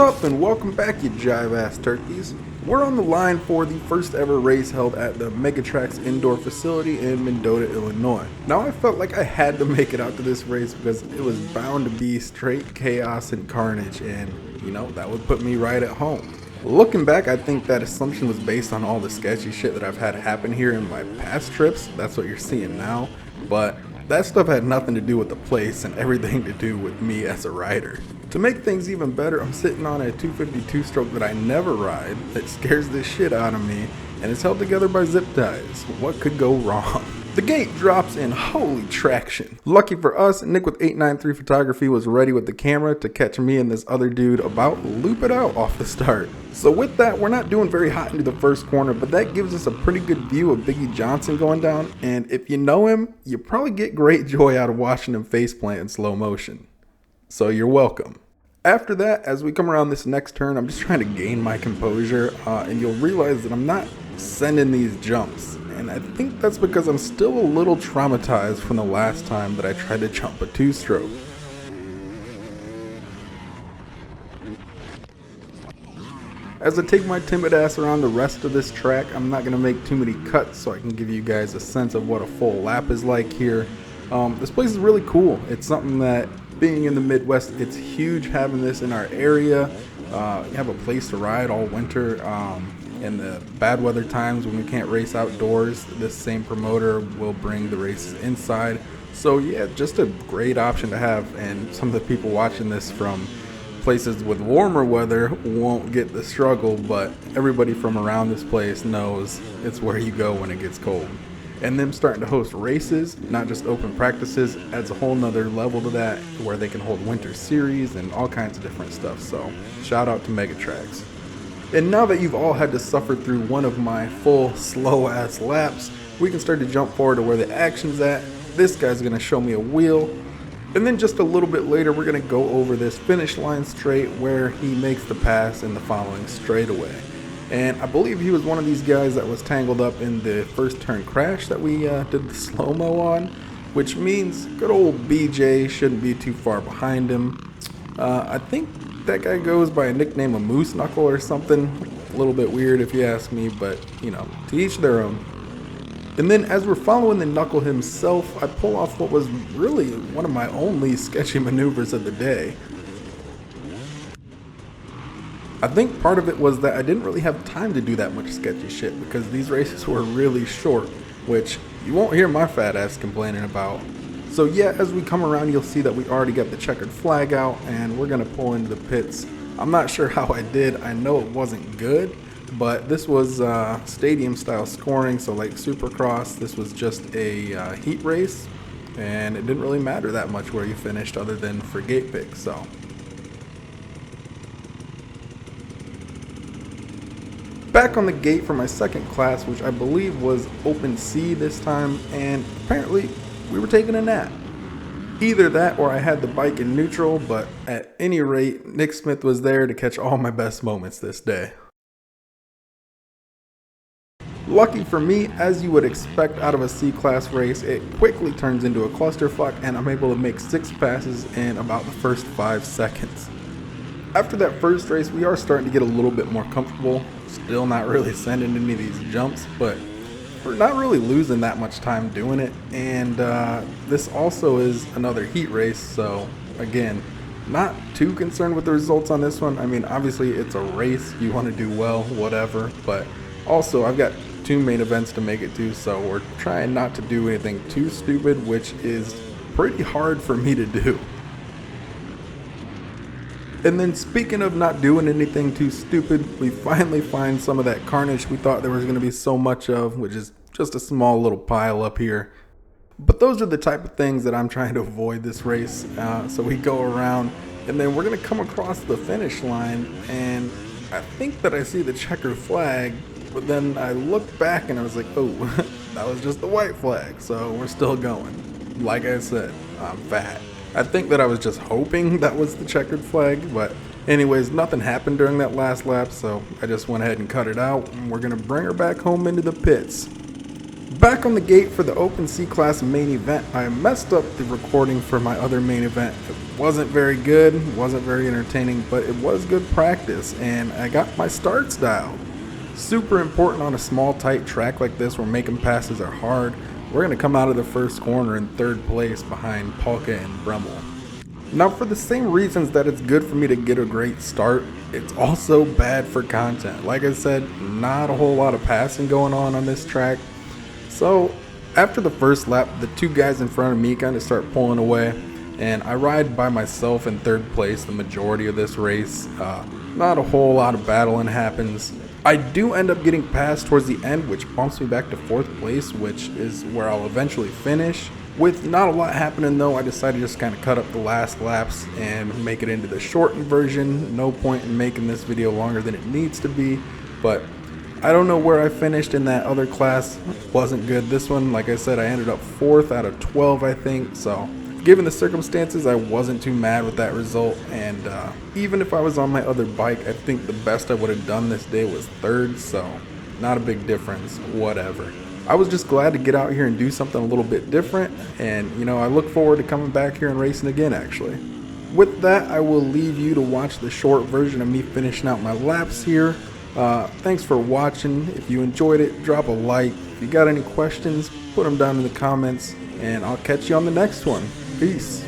up and welcome back, you jive ass turkeys. We're on the line for the first ever race held at the Megatrax indoor facility in Mendota, Illinois. Now I felt like I had to make it out to this race because it was bound to be straight chaos and carnage, and that would put me right at home. Looking back, I think that assumption was based on all the sketchy shit that I've had happen here in my past trips. That's what you're seeing now, but that stuff had nothing to do with the place and everything to do with me as a rider. To make things even better, I'm sitting on a 252 stroke that I never ride, that scares the shit out of me, and is held together by zip ties. What could go wrong? The gate drops in holy traction. Lucky for us, Nick with 893 Photography was ready with the camera to catch me and this other dude about loop it out off the start. So with that, we're not doing very hot into the first corner, but that gives us a pretty good view of Biggie Johnson going down, and if you know him, you probably get great joy out of watching him faceplant in slow motion. So you're welcome. After that, as we come around this next turn, I'm just trying to gain my composure, and you'll realize that I'm not sending these jumps. And I think that's because I'm still a little traumatized from the last time that I tried to jump a two-stroke. As I take my timid ass around the rest of this track, I'm not going to make too many cuts so I can give you guys a sense of what a full lap is like here. This place is really cool. It's something that, being in the Midwest, it's huge having this in our area. You have a place to ride all winter. In the bad weather times when we can't race outdoors, this same promoter will bring the races inside. So yeah, just a great option to have, and some of the people watching this from places with warmer weather won't get the struggle, but everybody from around this place knows it's where you go when it gets cold. And them starting to host races, not just open practices, adds a whole nother level to that, where they can hold winter series and all kinds of different stuff. So shout out to Megatrax. And now that you've all had to suffer through one of my full slow ass laps, we can start to jump forward to where the action's at. This guy's gonna show me a wheel, and then just a little bit later we're gonna go over this finish line straight where he makes the pass in the following straightaway. And I believe he was one of these guys that was tangled up in the first turn crash that we did the slow-mo on, which means good old BJ shouldn't be too far behind him. I think that guy goes by a nickname of Moose Knuckle or something. A little bit weird if you ask me, but to each their own. And then as we're following the Knuckle himself, I pull off what was really one of my only sketchy maneuvers of the day. I think part of it was that I didn't really have time to do that much sketchy shit because these races were really short, which you won't hear my fat ass complaining about. So yeah, as we come around, you'll see that we already got the checkered flag out, and we're gonna pull into the pits. I'm not sure how I did. I know it wasn't good, but this was stadium style scoring, so like Supercross, this was just a heat race, and it didn't really matter that much where you finished other than for gate pick. So back on the gate for my second class, which I believe was Open C this time, and apparently we were taking a nap. Either that or I had the bike in neutral, but at any rate, Nick Smith was there to catch all my best moments this day. Lucky for me, as you would expect out of a C-class race, it quickly turns into a clusterfuck, and I'm able to make 6 passes in about the first 5 seconds. After that first race, we are starting to get a little bit more comfortable. Still not really sending any of these jumps, but we're not really losing that much time doing it. And this also is another heat race, so again, not too concerned with the results on this one. I mean, obviously it's a race, you want to do well, whatever, but also I've got 2 main events to make it to, so we're trying not to do anything too stupid, which is pretty hard for me to do. And then speaking of not doing anything too stupid, we finally find some of that carnage we thought there was going to be so much of, which is just a small little pile up here. But those are the type of things that I'm trying to avoid this race. So we go around, and then we're going to come across the finish line, and I think that I see the checkered flag, but then I look back and I was like, oh, that was just the white flag, so we're still going. Like I said, I'm fat. I think that I was just hoping that was the checkered flag, but anyways, nothing happened during that last lap, so I just went ahead and cut it out, and we're going to bring her back home into the pits. Back on the gate for the Open C-Class main event, I messed up the recording for my other main event. It wasn't very good, wasn't very entertaining, but it was good practice, and I got my starts dialed. Super important on a small, tight track like this where making passes are hard. We're going to come out of the first corner in third place behind Polka and Bremmel. Now, for the same reasons that it's good for me to get a great start, it's also bad for content. Like I said, not a whole lot of passing going on this track. So after the first lap, the two guys in front of me kind of start pulling away, and I ride by myself in third place the majority of this race. Not a whole lot of battling happens. I do end up getting passed towards the end, which bumps me back to fourth place, which is where I'll eventually finish. With not a lot happening though, I decided to just kind of cut up the last laps and make it into the shortened version. No point in making this video longer than it needs to be, but I don't know where I finished in that other class. It wasn't good. This one, like I said, I ended up 4th out of 12, I think. So given the circumstances, I wasn't too mad with that result. And even if I was on my other bike, I think the best I would have done this day was 3rd. So not a big difference, whatever. I was just glad to get out here and do something a little bit different. And, you know, I look forward to coming back here and racing again, actually. With that, I will leave you to watch the short version of me finishing out my laps here. Thanks for watching. If you enjoyed it, drop a like. If you got any questions, put them down in the comments, and I'll catch you on the next one. Peace.